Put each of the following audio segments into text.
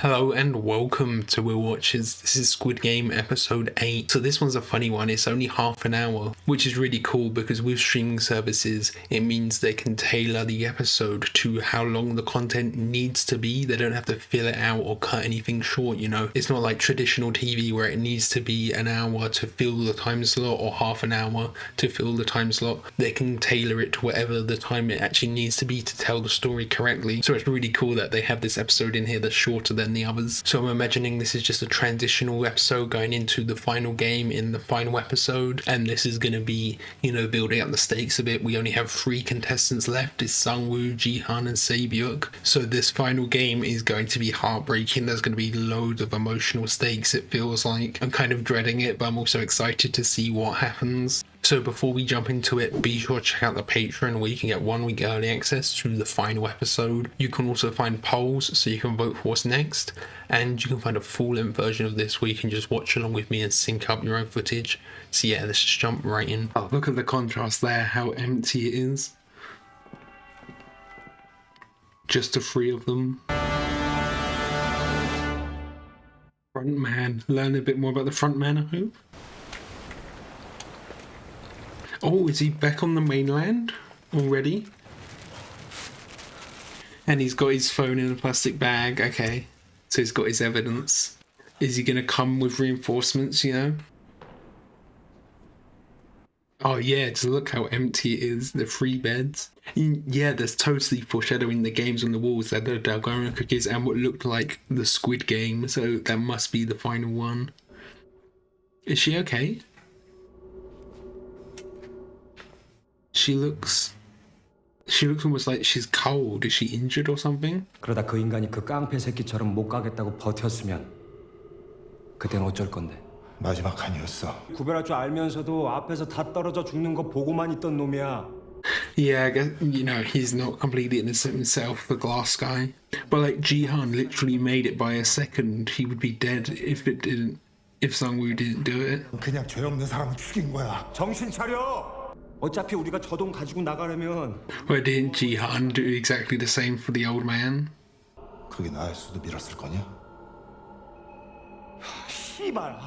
Hello and welcome to Will Watches. This is Squid Game episode 8. So this one's a funny one. It's only half an hour, which is really cool because with streaming services, it means they can tailor the episode to how long the content needs to be. They don't have to fill it out or cut anything short, you know. It's not like traditional TV where it needs to be an hour to fill the time slot or half an hour to fill the time slot. They can tailor it to whatever the time it actually needs to be to tell the story correctly. So it's really cool that they have this episode in here that's shorter than the others. So I'm imagining this is just a transitional episode going into the final game in the final episode, and this is going to be, you know, building up the stakes a bit. We only have 3 contestants left. It's Sungwoo, Jihan and Saebyuk. So this final game is going to be heartbreaking. There's going to be loads of emotional stakes, it feels like. I'm kind of dreading it, but I'm also excited to see what happens. So before we jump into it, be sure to check out the Patreon where you can get 1 week early access to the final episode. You can also find polls so you can vote for what's next, and you can find a full-length version of this where you can just watch along with me and sync up your own footage. So yeah, let's just jump right in. Oh, look at the contrast there, how empty it is. Just the 3 of them. Front man. Learn a bit more about the front man, I hope. Oh, is he back on the mainland already? And he's got his phone in a plastic bag. Okay, so he's got his evidence. Is he going to come with reinforcements, you know? Oh yeah, just look how empty it is, the 3 beds. Yeah, there's totally foreshadowing the games on the walls. They're the Dalgona cookies and what looked like the Squid Game, so that must be the final one. Is she okay? She looks almost like she's cold. Is she injured or something? 그러다 그 인간이 그 깡패 새끼처럼 못 가겠다고 버텼으면 그땐 어쩔 건데? 마지막 칸이었어. 구별할 줄 알면서도 앞에서 다 떨어져 죽는 거 보고만 있던 놈이야. Yeah, I guess, you know, he's not completely innocent himself, the glass guy. But like Jihan literally made it by a second. He would be dead if Sungwoo didn't do it. 그냥 죄 없는 사람을 죽인 거야. 정신 차려! 어차피 우리가 저 돈 가지고 나가려면 Why didn't Jihan do exactly the same for the old man? 그게 나의 수도 밀었을 거냐? 씨발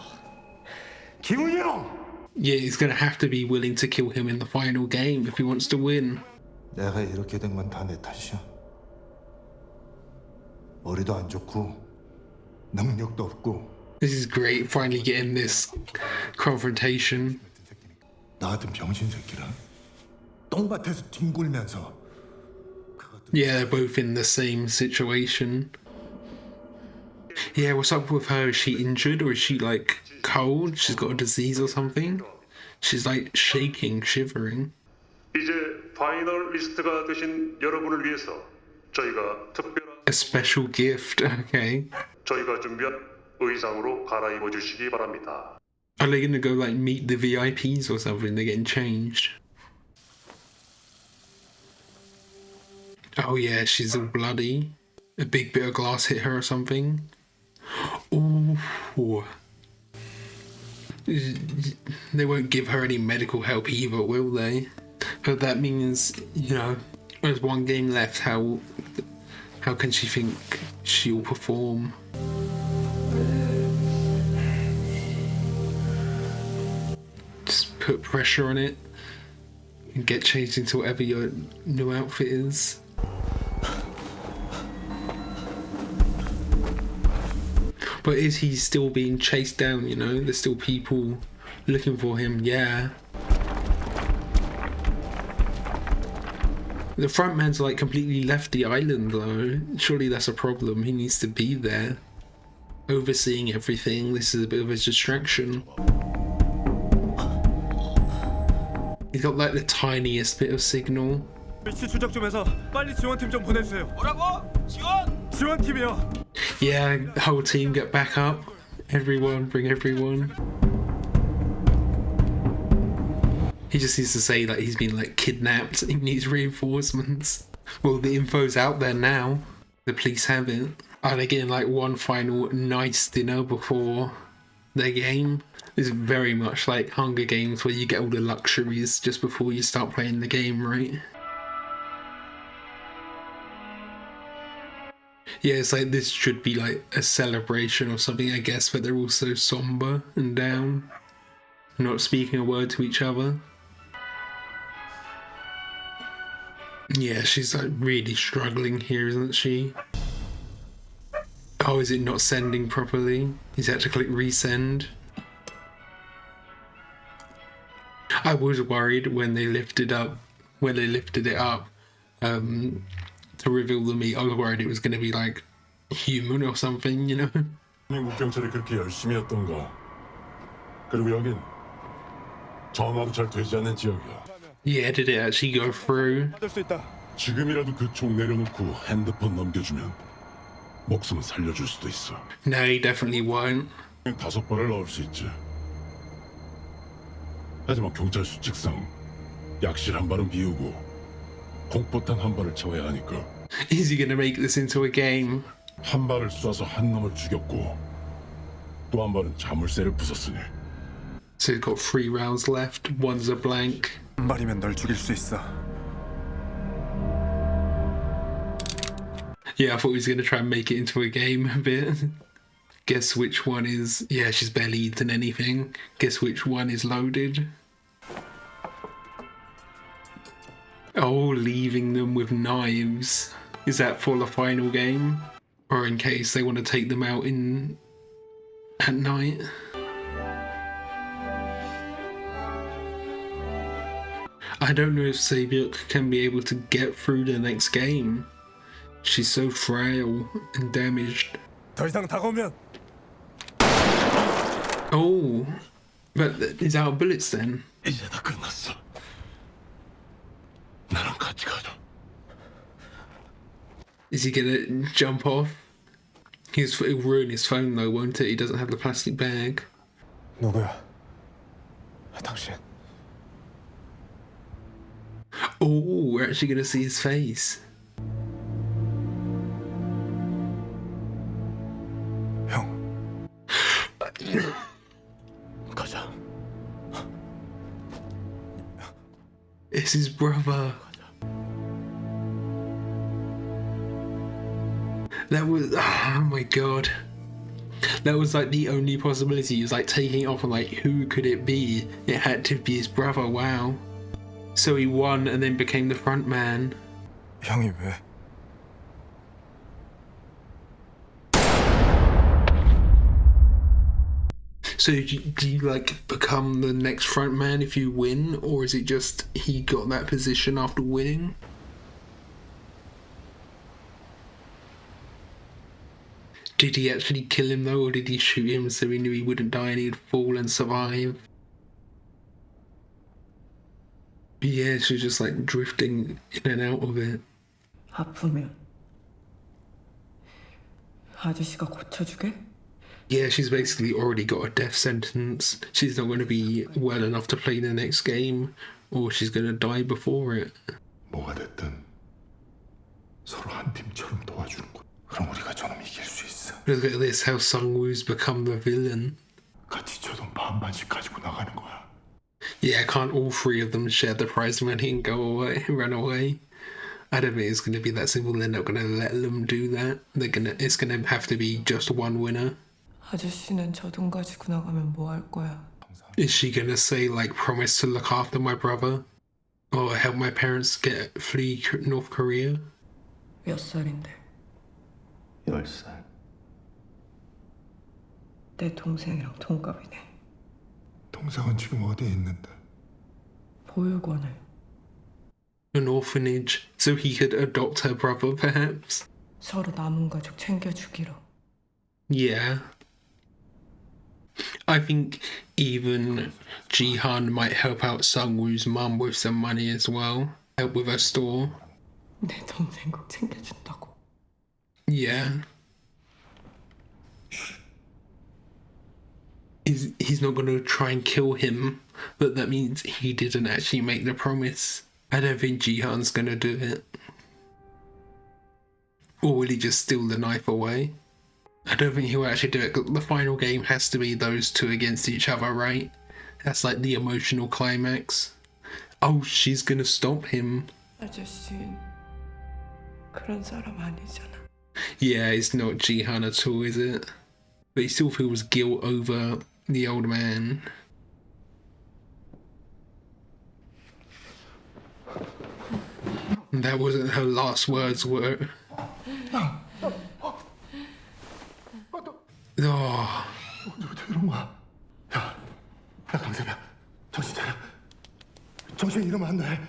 기훈이 형! Yeah, he's gonna have to be willing to kill him in the final game if he wants to win. 내가 이렇게 된 건 다 내 탓이야. 머리도 안 좋고 능력도 없고. This is great, finally getting this confrontation. 나 같은 병신 새끼랑 똥밭에서 뒹굴면서. Yeah, they're both in the same situation. Yeah, what's up with her? Is she injured or is she like cold? She's got a disease or something? She's like shaking, shivering. 이제 파이널리스트가 되신 여러분을 위해서 저희가 특별한 A special gift, okay. 저희가 준비한 의상으로 갈아입어 주시기 바랍니다. Are they gonna go like meet the VIPs or something? They're getting changed. Oh yeah, she's all bloody. A big bit of glass hit her or something. Ooh. They won't give her any medical help either, will they? But that means, you know, there's 1 game left. How can she think she'll perform? Just put pressure on it and get changed into whatever your new outfit is. But is he still being chased down, you know? There's still people looking for him, yeah. The front man's like completely left the island though. Surely that's a problem. He needs to be there, overseeing everything. This is a bit of a distraction. He's got like the tiniest bit of signal. 위치 추적 좀 해서 빨리 지원팀 좀 보내주세요. 뭐라고? 지원팀이요. Yeah, the whole team get back up. Everyone, bring everyone. He just needs to say that he's been like kidnapped and he needs reinforcements. Well, the info's out there now. The police have it. Are they getting like one final nice dinner before their game? It's very much like Hunger Games where you get all the luxuries just before you start playing the game, right? Yeah, it's like this should be like a celebration or something, I guess, but they're all so somber and down, not speaking a word to each other. Yeah, she's like really struggling here, isn't she? Oh, is it not sending properly? He's had to click resend. I was worried when they lifted it up, to reveal the meat. I was worried it was going to be like human or something, you know? 미국 경찰이 그렇게 열심히 했던가? 그리고 여긴 전화도 잘 되지 않는 지역이야. Yeah, did it actually go through? 지금이라도 그 총 내려놓고 핸드폰 넘겨주면 목숨은 살려줄 수도 있어. No, he definitely won't. 5발을 넣을 수 있지. 하지만 경찰 수칙상 약실 한 발은 비우고 공포탄 한 발을 채워야 하니까. Is he going to make this into a game? 한 발을 쏴서 한 놈을 죽였고 또 한 발은 자물쇠를 부쉈으니. So he's got 3 rounds left. One's a blank. 한 발이면 널 죽일 수 있어. Yeah, I thought he was going to try and make it into a game a bit. Guess which one is... Yeah, she's barely eaten anything. Guess which one is loaded. Oh, leaving them with knives. Is that for the final game? Or in case they want to take them out at night? I don't know if Sabyuk can be able to get through the next game. She's so frail and damaged. 더 이상 다가오면 Oh, but he's out of bullets then. 이제 다 끝났어. 나랑 같이 가자. Is he gonna jump off? It'll ruin his phone though, won't it? He doesn't have the plastic bag. 누구야? 당신. Oh, we're actually gonna see his face. 형. 가자. It's his brother. That was, oh my god. That was like the only possibility. He was like taking it off and like, who could it be? It had to be his brother, wow. So he won and then became the front man. 형이 왜? So do you like become the next front man if you win, or is it just he got that position after winning? Did he actually kill him though, or did he shoot him so he knew he wouldn't die and he'd fall and survive? Yeah, she's just like drifting in and out of it. 아프면 아저씨가 고쳐주게? Yeah, she's basically already got a death sentence. She's not going to be well enough to play the next game, or she's going to die before it. 뭐가 됐든 서로 한 팀처럼 도와주는 거야. 그럼 우리가 저놈 이길 수 있어. Look at this, how Sungwoo's become the villain. 같이 저돈 반반씩 가지고 나가는 거야. Yeah, can't all 3 of them share the prize money and go away, run away? I don't think it's going to be that simple. They're not going to let them do that. It's going to have to be just one winner. 아저씨는 저 돈 가지고 나가면 뭐 할 거야? Is she going to say, like, promise to look after my brother? Or help my parents flee North Korea? 몇 살인데? 10살. 내 동생이랑 동갑이네. 동생은 지금 어디에 있는데? 보육원을. An orphanage, so he could adopt her brother, perhaps? 서로 남은 가족 챙겨주기로. Yeah. I think even Jihan might help out Sungwoo's mum with some money as well. Help with her store. 내 동생 꼭 챙겨준다고. Yeah. He's not going to try and kill him, but that means he didn't actually make the promise. I don't think Jihan's going to do it. Or will he just steal the knife away? I don't think he'll actually do it. The final game has to be those 2 against each other, right? That's like the emotional climax. Oh, she's going to stop him. 아저씨 그런 사람 아니잖아. Yeah, it's not Jihan at all, is it? But he still feels guilt over the old man. That wasn't her last words, were it? Oh. 언제부터 이런 거야? 야, 강세야, 정신 차려. 정신 이러면 안 돼.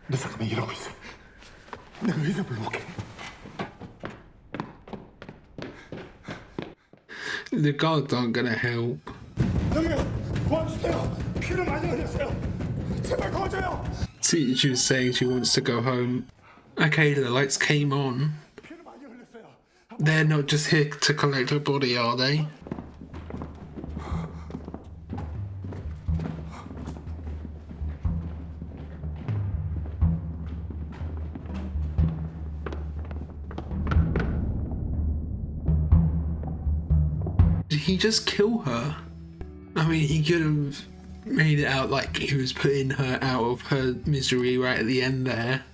너 잠깐만 이러고 있어. 내가 의사 불러올게. The guards aren't gonna help. 여기요, 도와주세요. 피를 많이 흘렸어요. 제발 도와줘요. See, she was saying she wants to go home. Okay, the lights came on. 피를 많이 흘렸어요. They're not just here to collect her body, are they? Did he just kill her? I mean, he could have made it out like he was putting her out of her misery right at the end there.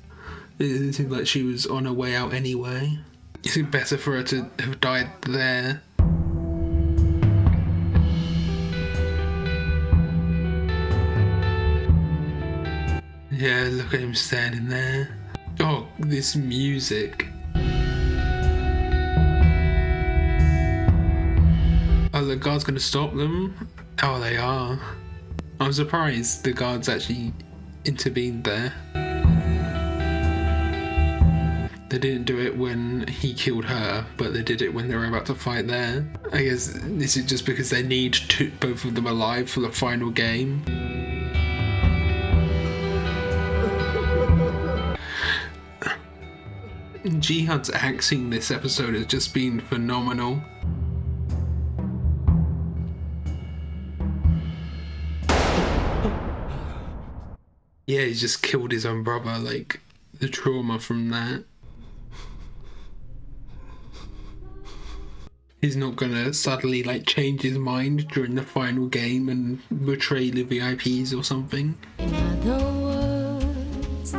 It seemed like she was on her way out anyway. Is it better for her to have died there? Yeah, look at him standing there. Oh, this music. Are the guards going to stop them? Oh, they are. I'm surprised the guards actually intervened there. They didn't do it when he killed her, but they did it when they were about to fight there. I guess this is just because they need both of them alive for the final game. Jihan's acting this episode has just been phenomenal. Yeah, he just killed his own brother, like, the trauma from that. He's not gonna suddenly, like, change his mind during the final game and betray the VIPs or something. In other words,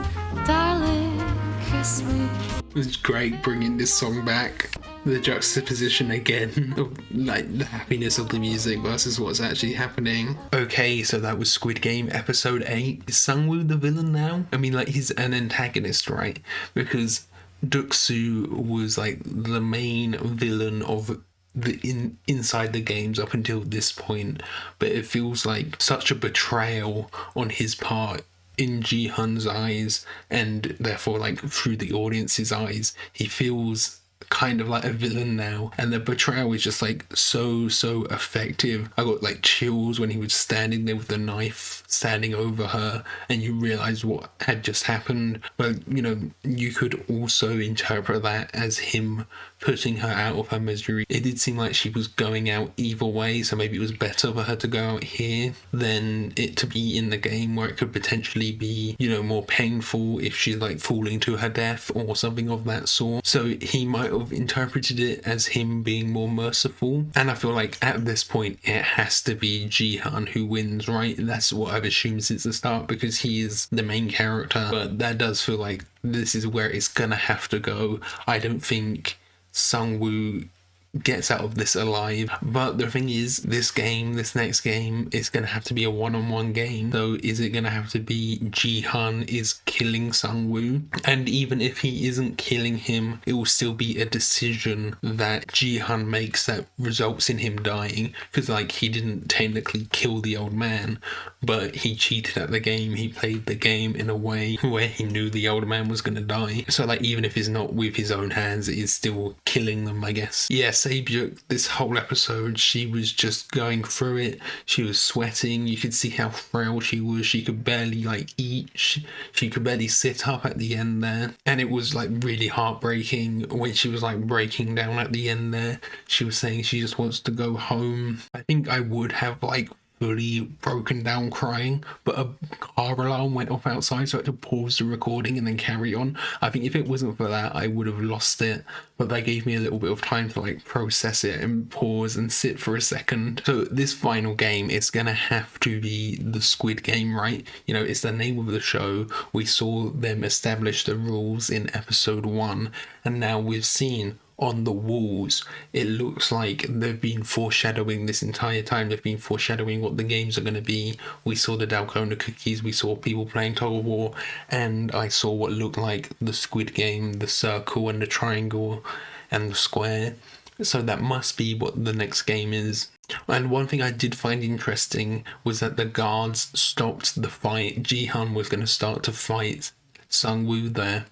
darling, kiss me. It's great bringing this song back. The juxtaposition again of like the happiness of the music versus what's actually happening. Okay, so that was Squid Game episode 8. Is Sangwoo the villain now? I mean, like, he's an antagonist, right? Because Duk-soo was like the main villain of the inside the games up until this point, but it feels like such a betrayal on his part in Ji-hun's eyes, and therefore like through the audience's eyes. He feels kind of like a villain now, and the betrayal is just like so effective. I got like chills when he was standing there with the knife standing over her and you realize what had just happened. But you know, you could also interpret that as him putting her out of her misery. It did seem like she was going out either way, so maybe it was better for her to go out here than it to be in the game, where it could potentially be, you know, more painful if she's like falling to her death or something of that sort. So he might have interpreted it as him being more merciful, and I feel like at this point it has to be Ji-hun who wins, right? That's what I've assumed since the start, because he is the main character. But that does feel like this is where it's gonna have to go. I don't think Sangwoo gets out of this alive. But the thing is, this next game is going to have to be a one-on-one game. So is it going to have to be Ji-hun is killing Sangwoo? And even if he isn't killing him, it will still be a decision that Ji-hun makes that results in him dying. Because like, he didn't technically kill the old man, but he cheated at the game. He played the game in a way where he knew the old man was going to die. So like, even if it's not with his own hands, it is still killing them, I guess. Yes, Saebyuk, this whole episode, she was just going through it. She was sweating. You could see how frail she was. She could barely like eat. She could barely sit up at the end there. And it was like really heartbreaking when she was like breaking down at the end there. She was saying she just wants to go home. I think I would have like fully broken down crying, but a car alarm went off outside, so I had to pause the recording and then carry on. I think if it wasn't for that, I would have lost it, but that gave me a little bit of time to like process it and pause and sit for a second. So this final game is gonna have to be the Squid Game, right? You know, it's the name of the show. We saw them establish the rules in episode 1, and now we've seen on the walls, it looks like they've been foreshadowing this entire time. They've been foreshadowing what the games are going to be. We saw the Dalgona cookies, we saw people playing tug of war, and I saw what looked like the Squid Game, the circle and the triangle and the square. So that must be what the next game is. And one thing I did find interesting was that the guards stopped the fight. Jihan was going to start to fight Sung-woo there,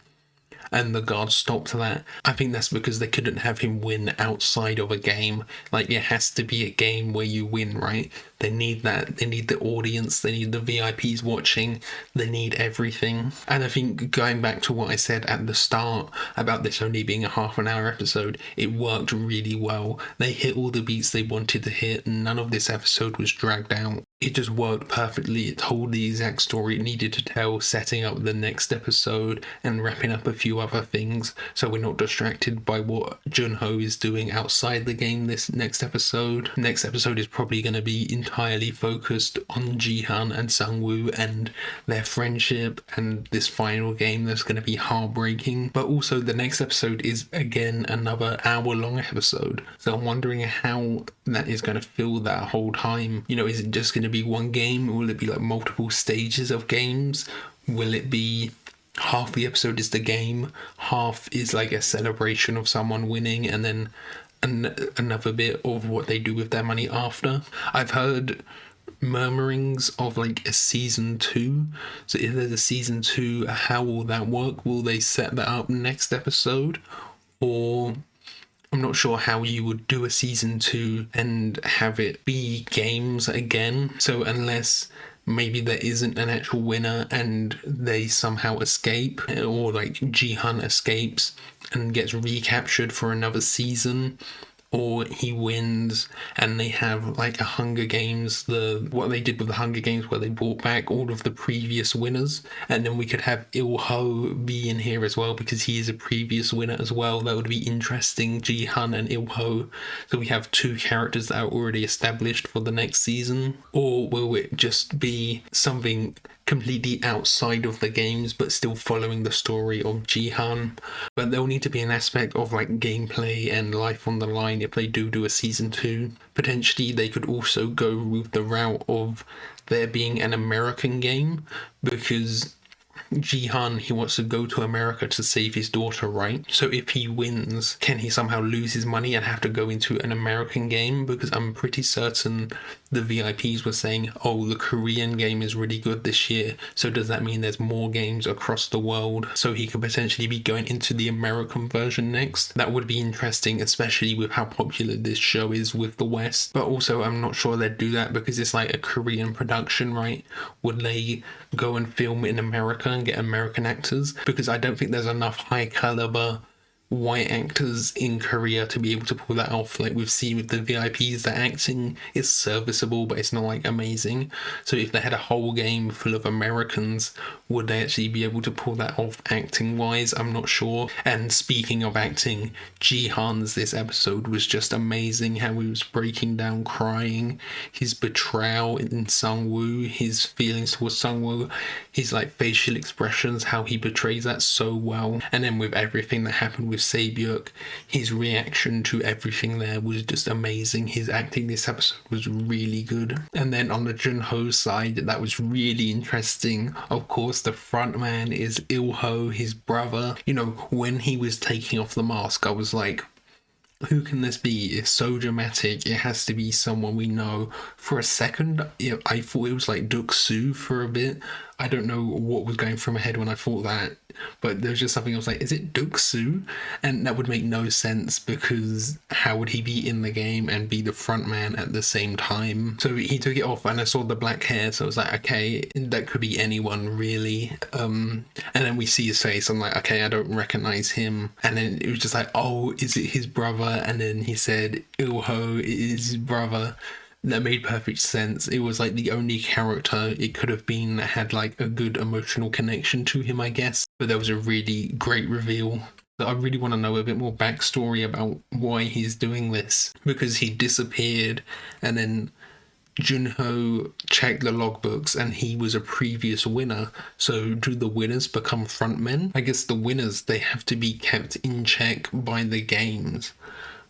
and the guards stopped that. I think that's because they couldn't have him win outside of a game. Like, it has to be a game where you win, right? They need that. They need the audience. They need the VIPs watching. They need everything. And I think going back to what I said at the start about this only being a half an hour episode, it worked really well. They hit all the beats they wanted to hit. None of this episode was dragged out. It just worked perfectly. It told the exact story it needed to tell, setting up the next episode and wrapping up a few other things, so we're not distracted by what Junho is doing outside the game this next episode. Next episode is probably going to be entirely focused on Jihan and Sung-woo and their friendship and this final game that's going to be heartbreaking. But also the next episode is again another hour-long episode, so I'm wondering how that is going to fill that whole time. You know, is it just going to be one game? Will it be like multiple stages of games? Will it be half the episode is the game, half is like a celebration of someone winning, and then another bit of what they do with their money after? I've heard murmurings of like a season 2. So if there's a season 2, how will that work? Will they set that up next episode? Or I'm not sure how you would do a season 2 and have it be games again. So unless maybe there isn't an actual winner and they somehow escape, or like Jihan escapes and gets recaptured for another season, or he wins and they have like a Hunger Games, what they did with the Hunger Games where they brought back all of the previous winners, and then we could have Il-ho be in here as well because he is a previous winner as well. That would be interesting, Jihan and Il-ho. So we have 2 characters that are already established for the next season. Or will it just be something completely outside of the games but still following the story of Jihan? But there'll need to be an aspect of like gameplay and life on the line if they do a season 2. Potentially they could also go with the route of there being an American game, because Jihan, he wants to go to America to save his daughter, right? So if he wins, can he somehow lose his money and have to go into an American game? Because I'm pretty certain the VIPs were saying, oh, the Korean game is really good this year. So does that mean there's more games across the world? So he could potentially be going into the American version next. That would be interesting, especially with how popular this show is with the West. But also, I'm not sure they'd do that because it's like a Korean production, right? Would they go and film in America and get American actors? Because I don't think there's enough high caliber white actors in Korea to be able to pull that off. Like we've seen with the VIPs, the acting is serviceable, but it's not like amazing. So if they had a whole game full of Americans, would they actually be able to pull that off acting wise? I'm not sure. And speaking of acting, Jihan's this episode was just amazing. How he was breaking down crying, his betrayal in Sung-woo, his feelings towards Sung-woo, his like facial expressions, how he betrays that so well. And then with everything that happened with Sae-byuk, his reaction to everything there was just amazing. His acting this episode was really good. And then on the Junho side, that was really interesting. Of course, the front man is Il-ho, his brother. You know, when he was taking off the mask, I was like, who can this be? It's so dramatic. It has to be someone we know. For a second, I thought it was like Duk-soo for a bit. I don't know what was going through my head when I thought that, but there was just something I was like, is it Duk-soo? And that would make no sense, because how would he be in the game and be the front man at the same time? So he took it off and I saw the black hair, so I was like, okay, that could be anyone really. And then we see his face, I'm like, okay, I don't recognize him. And then it was just like, oh, is it his brother? And then he said Il-ho is his brother. That made perfect sense. It was like the only character it could have been that had like a good emotional connection to him, I guess. But there was a really great reveal. I really want to know a bit more backstory about why he's doing this, because he disappeared and then Junho checked the logbooks and he was a previous winner. So do the winners become frontmen? I guess the winners, they have to be kept in check by the games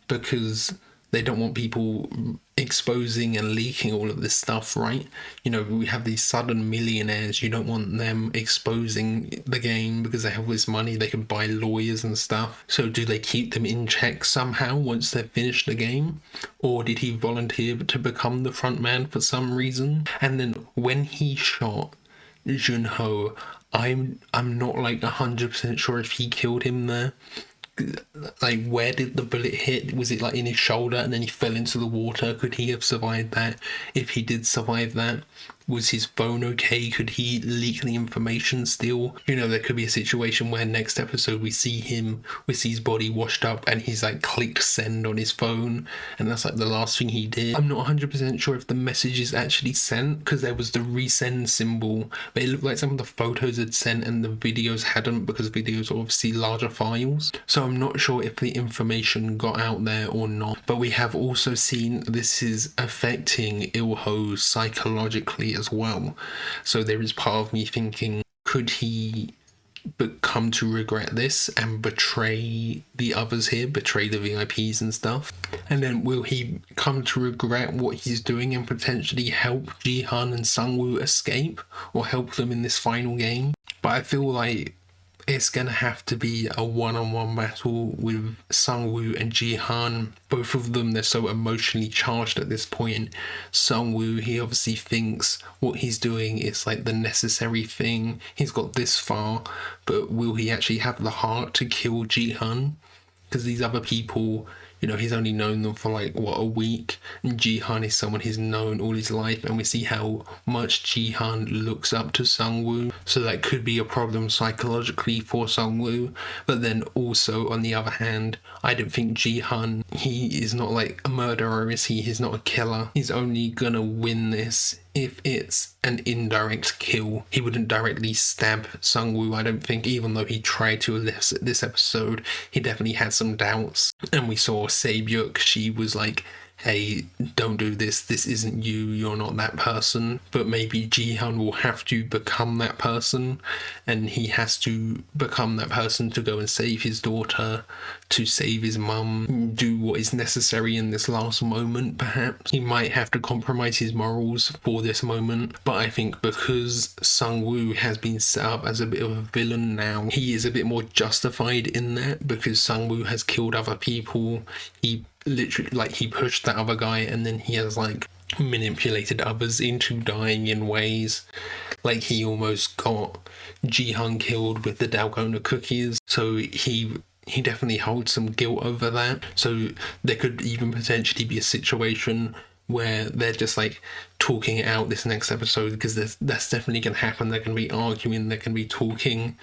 because they don't want people exposing and leaking all of this stuff, right? You know, we have these sudden millionaires. You don't want them exposing the game because they have this money. They can buy lawyers and stuff. So do they keep them in check somehow once they've finished the game? Or did he volunteer to become the front man for some reason? And then when he shot Junho, I'm not like 100% sure if he killed him there. Like, where did the bullet hit? Was it like in his shoulder and then he fell into the water? Could he have survived that? If he did survive that, was his phone okay? Could he leak the information still? You know, there could be a situation where next episode we see his body washed up and he's like clicked send on his phone and that's like the last thing he did. I'm not 100% sure if the message is actually sent because there was the resend symbol, but it looked like some of the photos had sent and the videos hadn't because videos are obviously larger files. So I'm not sure if the information got out there or not. But we have also seen this is affecting Ilho psychologically as well. So there is part of me thinking, could he come to regret this and betray the others here, betray the VIPs and stuff? And then will he come to regret what he's doing and potentially help Jihan and Sungwoo escape or help them in this final game? But I feel like it's going to have to be a one-on-one battle with Sungwoo and Jihan. Both of them, they're so emotionally charged at this point. Sungwoo, he obviously thinks what he's doing is like the necessary thing. He's got this far, but will he actually have the heart to kill Jihan? Because these other people, you know, he's only known them for like, what, a week? And Jihan is someone he's known all his life, and we see how much Jihan looks up to Sungwoo. So that could be a problem psychologically for Sungwoo. But then also, on the other hand, I don't think Jihan, he is not like a murderer, is he? He's not a killer. He's only gonna win this if it's an indirect kill. He wouldn't directly stab Sungwoo, I don't think, even though he tried to this episode. He definitely had some doubts. And we saw Saebyuk, she was like, hey, don't do this, this isn't you, you're not that person. But maybe Jihan will have to become that person, and he has to become that person to go and save his daughter, to save his mum, do what is necessary in this last moment, perhaps. He might have to compromise his morals for this moment, but I think because Sungwoo has been set up as a bit of a villain now, he is a bit more justified in that, because Sungwoo has killed other people. He literally, like, he pushed that other guy and then he has like manipulated others into dying in ways. Like, he almost got Jihan killed with the Dalgona cookies, so he definitely holds some guilt over that. So there could even potentially be a situation where they're just like talking it out this next episode, because that's definitely going to happen. They're going to be arguing, they're going to be talking,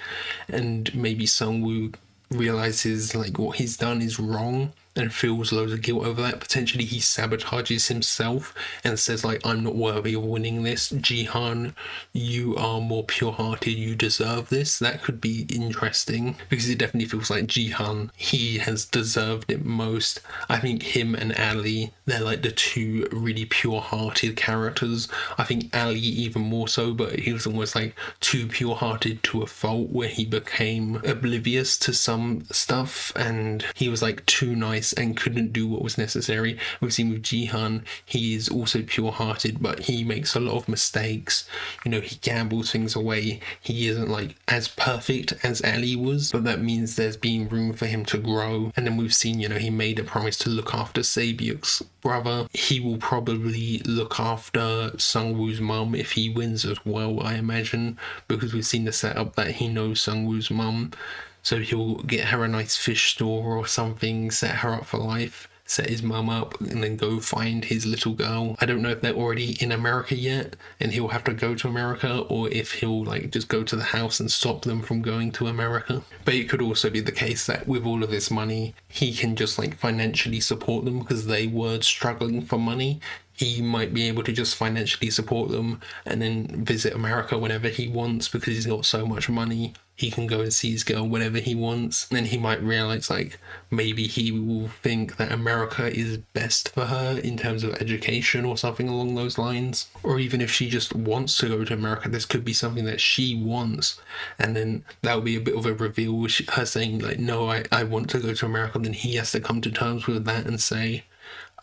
and maybe Sungwoo realizes like what he's done is wrong and feels loads of guilt over that. Potentially he sabotages himself and says like, I'm not worthy of winning this. Jihan, you are more pure-hearted, you deserve this. That could be interesting, because it definitely feels like Jihan, he has deserved it most. I think him and Ali, they're like the two really pure-hearted characters. I think Ali even more so, but he was almost like too pure-hearted to a fault, where he became oblivious to some stuff and he was like too nice and couldn't do what was necessary. We've seen with Jihan, he is also pure-hearted, but he makes a lot of mistakes. You know, he gambles things away. He isn't like as perfect as Ali was, but that means there's been room for him to grow. And then we've seen, you know, he made a promise to look after Saebyuk's brother. He will probably look after Sungwoo's mum if he wins as well, I imagine, because we've seen the setup that he knows Sungwoo's mum. So he'll get her a nice fish store or something, set her up for life, set his mum up, and then go find his little girl. I don't know if they're already in America yet and he'll have to go to America, or if he'll like just go to the house and stop them from going to America. But it could also be the case that with all of this money, he can just like financially support them, because they were struggling for money. He might be able to just financially support them and then visit America whenever he wants, because he's got so much money. he can go and see his girl whenever he wants. And he might realize, like, maybe he will think that America is best for her in terms of education or something along those lines. Or even if she just wants to go to America, this could be something that she wants. And then that would be a bit of a reveal with her saying, like, no, I want to go to America. Then he has to come to terms with that and say,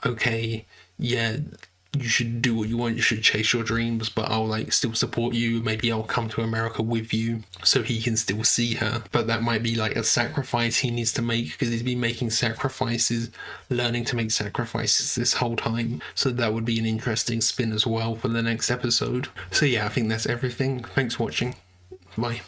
okay, yeah, you should do what you want, you should chase your dreams, but I'll like still support you. Maybe I'll come to America with you, so he can still see her. But that might be like a sacrifice he needs to make, because he's been making sacrifices, learning to make sacrifices this whole time. So that would be an interesting spin as well for the next episode. So yeah, I think that's everything. Thanks for watching. Bye.